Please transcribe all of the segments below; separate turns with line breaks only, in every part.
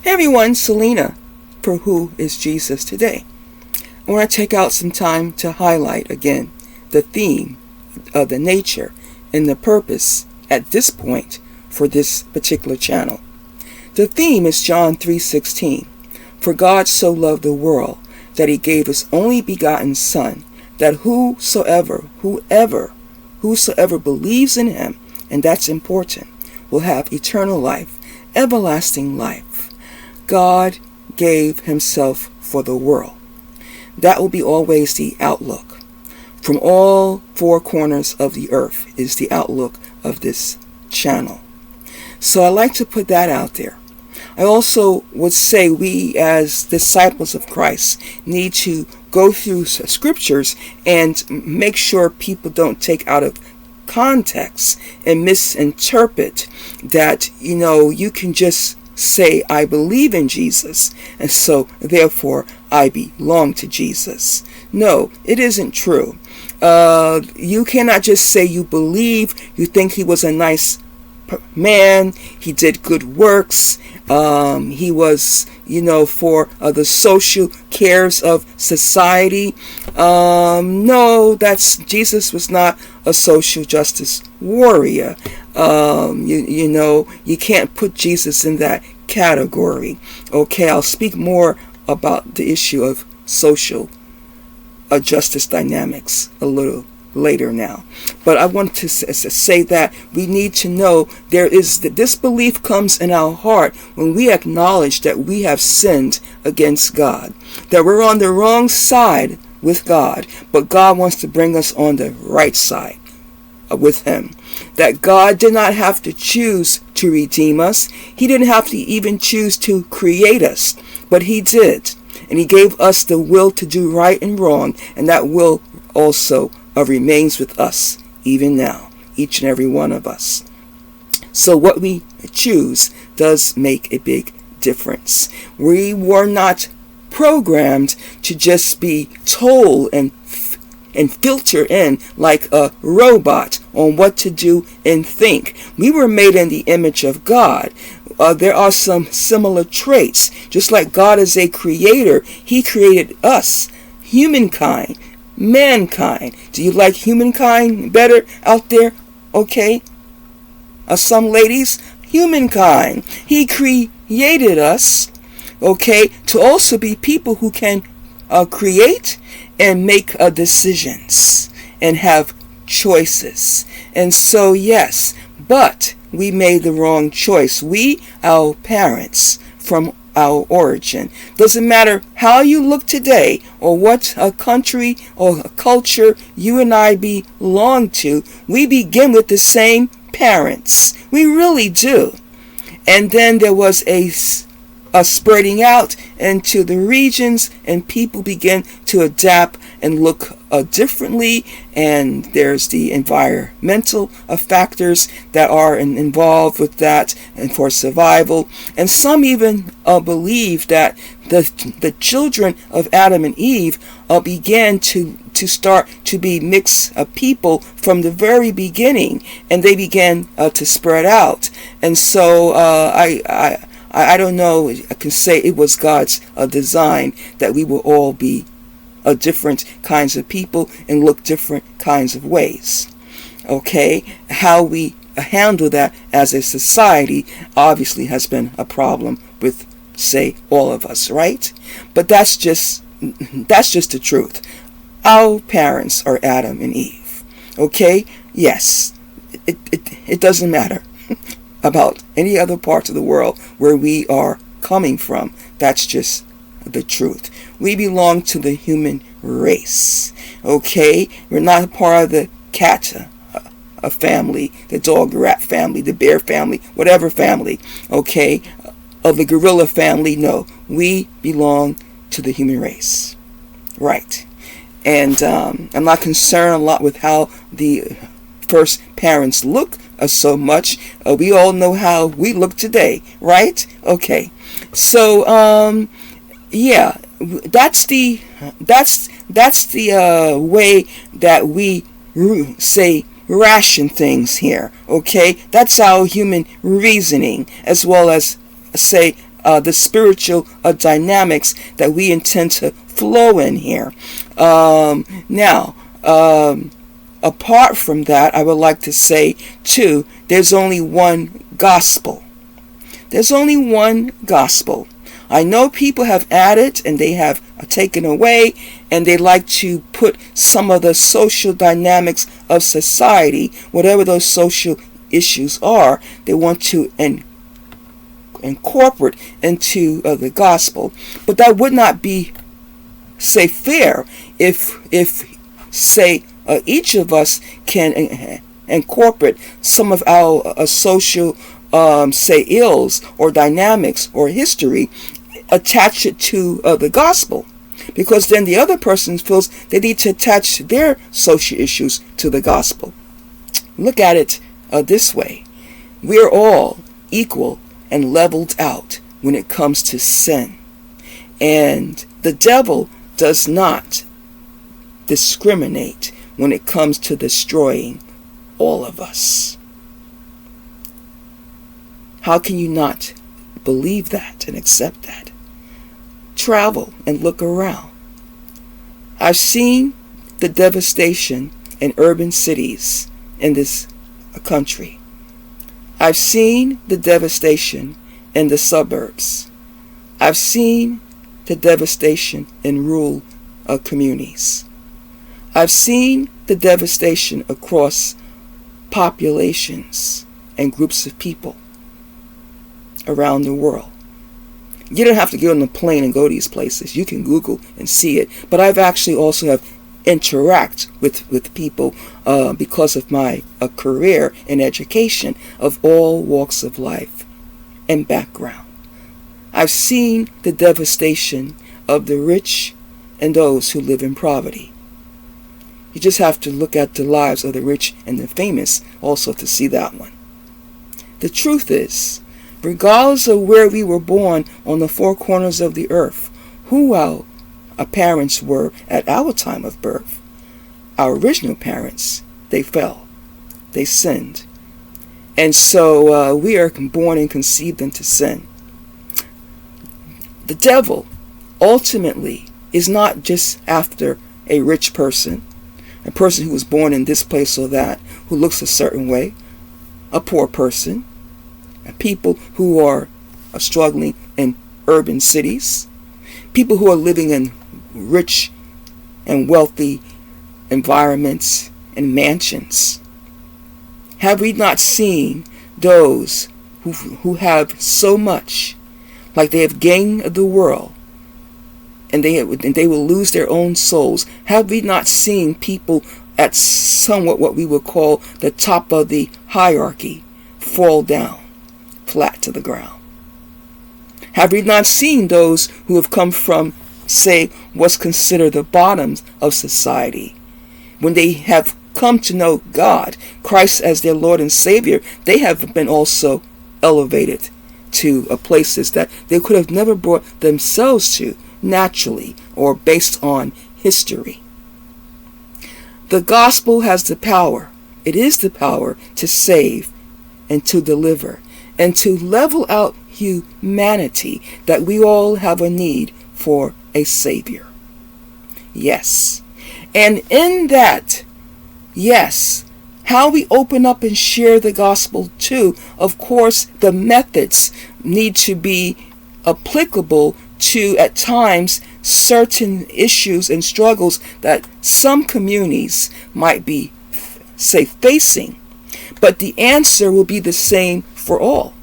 Hey everyone, Selena for Who is Jesus Today. I want to take out some time to highlight again the theme of the nature and the purpose at this point for this particular channel. The theme is John 3:16. For God so loved the world that he gave his only begotten Son, that whosoever believes in him, and that's important, will have eternal life, everlasting life. God gave himself for the world. That will be always the outlook. From all four corners of the earth is the outlook of this channel. So I like to put that out there. I also would say we as disciples of Christ need to go through scriptures and make sure people don't take out of context and misinterpret that, you can just say, I believe in Jesus, and so therefore I belong to Jesus. No, it isn't true. You cannot just say you believe, you think he was a nice man, he did good works, he was, for the social cares of society. No, Jesus was not a social justice warrior. You can't put Jesus in that category. Okay, I'll speak more about the issue of social justice dynamics a little later now. But I want to say that we need to know this belief comes in our heart when we acknowledge that we have sinned against God, that we're on the wrong side with God, but God wants to bring us on the right side with him. That God did not have to choose to redeem us. He didn't have to even choose to create us, but he did. And he gave us the will to do right and wrong, and that will also remains with us even now, each and every one of us. So what we choose does make a big difference. We were not programmed to just be told and filter in like a robot on what to do and think. We were made in the image of God. There are some similar traits. Just like God is a creator, he created us, humankind, mankind. Do you like humankind better out there? Okay. Some ladies, humankind. He created us, okay, to also be people who can create and make decisions and have choices. And so, yes, but we made the wrong choice. We, our parents, from our origin. Doesn't matter how you look today or what a country or a culture you and I belong to, we begin with the same parents. We really do. And then there was a spreading out into the regions, and people begin to adapt and look differently, and there's the environmental factors that are involved with that and for survival. And some even believe that the children of Adam and Eve began to start to be mixed people from the very beginning, and they began to spread out. And so I don't know, I can say it was God's design that we will all be different kinds of people and look different kinds of ways. Okay, how we handle that as a society obviously has been a problem with, say, all of us, right? But that's just the truth. Our parents are Adam and Eve. Okay, yes, it doesn't matter about any other parts of the world where we are coming from. That's just the truth. We belong to the human race. Okay, we're not a part of the cat family, the dog rat family, the bear family, whatever family. Okay, of the gorilla family. No, we belong to the human race. Right. And I'm not concerned a lot with how the first parents look so much. We all know how we look today, right? Okay, so yeah, that's the way that we say ration things here. Okay, that's our human reasoning, as well as say the spiritual dynamics that we intend to flow in here. Now, apart from that, I would like to say, too, there's only one gospel. There's only one gospel. I know people have added and they have taken away, and they like to put some of the social dynamics of society, whatever those social issues are, they want to incorporate into the gospel. But that would not be, say, fair if say, each of us can incorporate some of our social, say, ills or dynamics or history, attach it to the gospel, because then the other person feels they need to attach their social issues to the gospel. Look at it this way. We're all equal and leveled out when it comes to sin. And the devil does not discriminate when it comes to destroying all of us. How can you not believe that and accept that? Travel and look around. I've seen the devastation in urban cities in this country. I've seen the devastation in the suburbs. I've seen the devastation in rural communities. I've seen the devastation across populations and groups of people around the world. You don't have to get on the plane and go to these places. You can Google and see it. But I've actually also have interact with people because of my career in education of all walks of life and background. I've seen the devastation of the rich and those who live in poverty. You just have to look at the lives of the rich and the famous also to see that one. The truth is, regardless of where we were born on the four corners of the earth, who our parents were at our time of birth, our original parents, they fell. They sinned. And so we are born and conceived into sin. The devil ultimately is not just after a rich person, a person who was born in this place or that, who looks a certain way, a poor person, people who are struggling in urban cities, people who are living in rich and wealthy environments and mansions. Have we not seen those who have so much, like they have gained the world, and they will lose their own souls? Have we not seen people at somewhat what we would call the top of the hierarchy fall down flat to the ground? Have we not seen those who have come from, say, what's considered the bottoms of society, when they have come to know God, Christ as their Lord and Savior, they have been also elevated to places that they could have never brought themselves to naturally or based on history? The gospel has the power. It is the power to save and to deliver and to level out humanity, that we all have a need for a Savior. Yes. And in that, yes, how we open up and share the gospel too, of course, the methods need to be applicable to, at times, certain issues and struggles that some communities might be, say, facing. But the answer will be the same for all,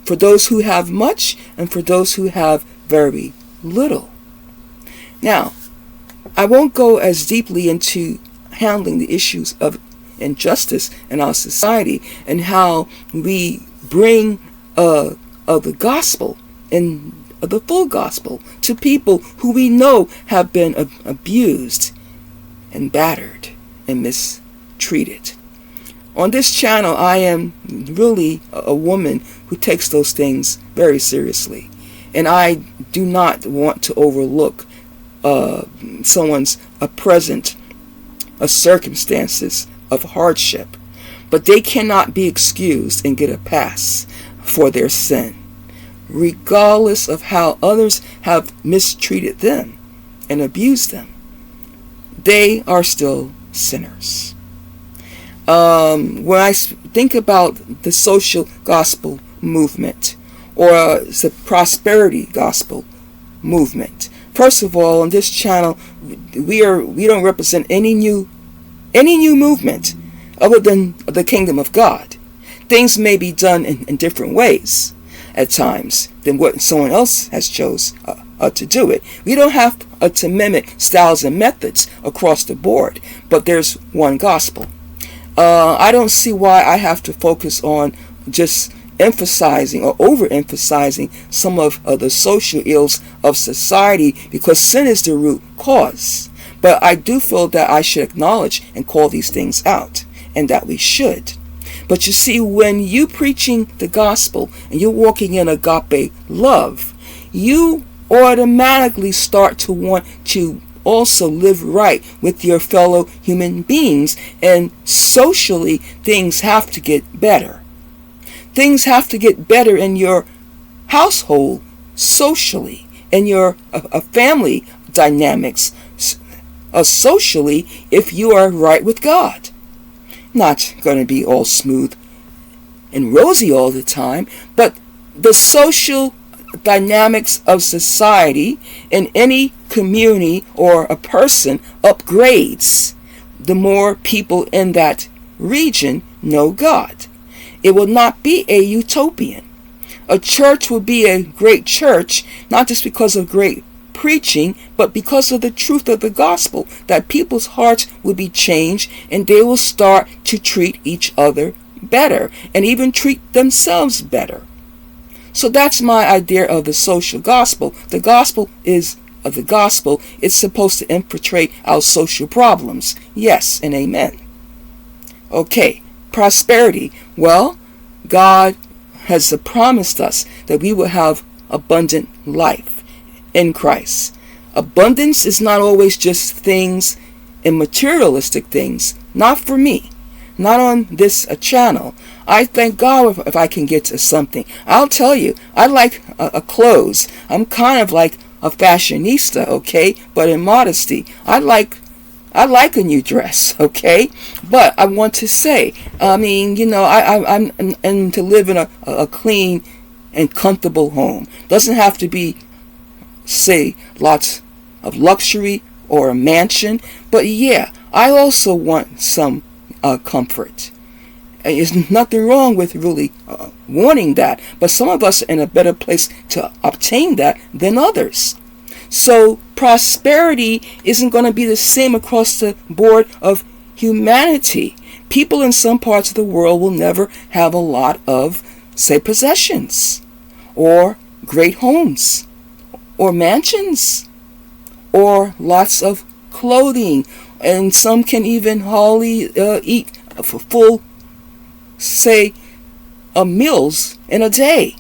for those who have much and for those who have very little. Now, I won't go as deeply into handling the issues of injustice in our society and how we bring the gospel and the full gospel to people who we know have been abused and battered and mistreated. On this channel, I am really a woman who takes those things very seriously. And I do not want to overlook someone's present circumstances of hardship. But they cannot be excused and get a pass for their sin. regardless of how others have mistreated them and abused them. They are still sinners. When I think about the social gospel movement or the prosperity gospel movement, first of all, on this channel, we don't represent any new movement other than the kingdom of God. Things may be done in different ways at times than what someone else has chose to do it. We don't have to mimic styles and methods across the board, but there's one gospel. I don't see why I have to focus on just emphasizing or overemphasizing some of the social ills of society, because sin is the root cause. But I do feel that I should acknowledge and call these things out, and that we should. But you see, when you preaching the gospel and you're walking in agape love, you automatically start to want to also live right with your fellow human beings, and socially things have to get better. Things have to get better in your household, socially, in your family dynamics, socially, if you are right with God. Not going to be all smooth and rosy all the time, but the social dynamics of society in any community or a person upgrades the more people in that region know God. It will not be a utopian. A church will be a great church, not just because of great preaching, but because of the truth of the gospel, that people's hearts will be changed and they will start to treat each other better and even treat themselves better. So that's my idea of the social gospel. The gospel is of the gospel. It's supposed to infiltrate our social problems. Yes and amen. Okay, prosperity. Well, God has promised us that we will have abundant life in Christ. Abundance is not always just things and materialistic things. Not for me. Not on this channel. I thank God if I can get to something. I'll tell you, I like clothes. I'm kind of like a fashionista, okay? But in modesty, I like a new dress, okay? But I want to say, I'm to live in a clean and comfortable home. Doesn't have to be, say, lots of luxury or a mansion. But yeah, I also want some comfort. There's nothing wrong with really wanting that, but some of us are in a better place to obtain that than others. So prosperity isn't going to be the same across the board of humanity. People in some parts of the world will never have a lot of, say, possessions, or great homes, or mansions, or lots of clothing, and some can even hardly eat for full, say, meals in a day.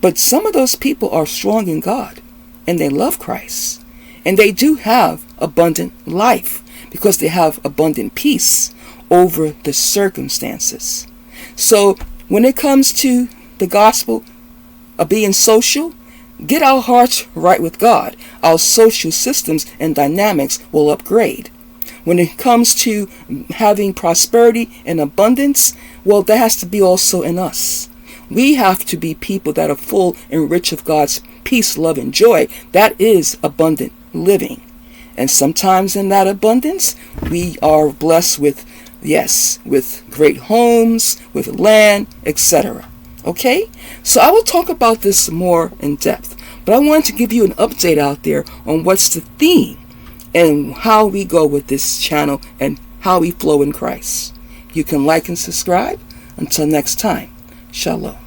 But some of those people are strong in God, and they love Christ, and they do have abundant life because they have abundant peace over the circumstances. So when it comes to the gospel of being social, get our hearts right with God. Our social systems and dynamics will upgrade. When it comes to having prosperity and abundance, well, that has to be also in us. We have to be people that are full and rich of God's peace, love, and joy. That is abundant living. And sometimes in that abundance, we are blessed with, yes, with great homes, with land, etc. Okay? So I will talk about this more in depth. But I wanted to give you an update out there on what's the theme and how we go with this channel and how we flow in Christ. You can like and subscribe. Until next time, Shalom.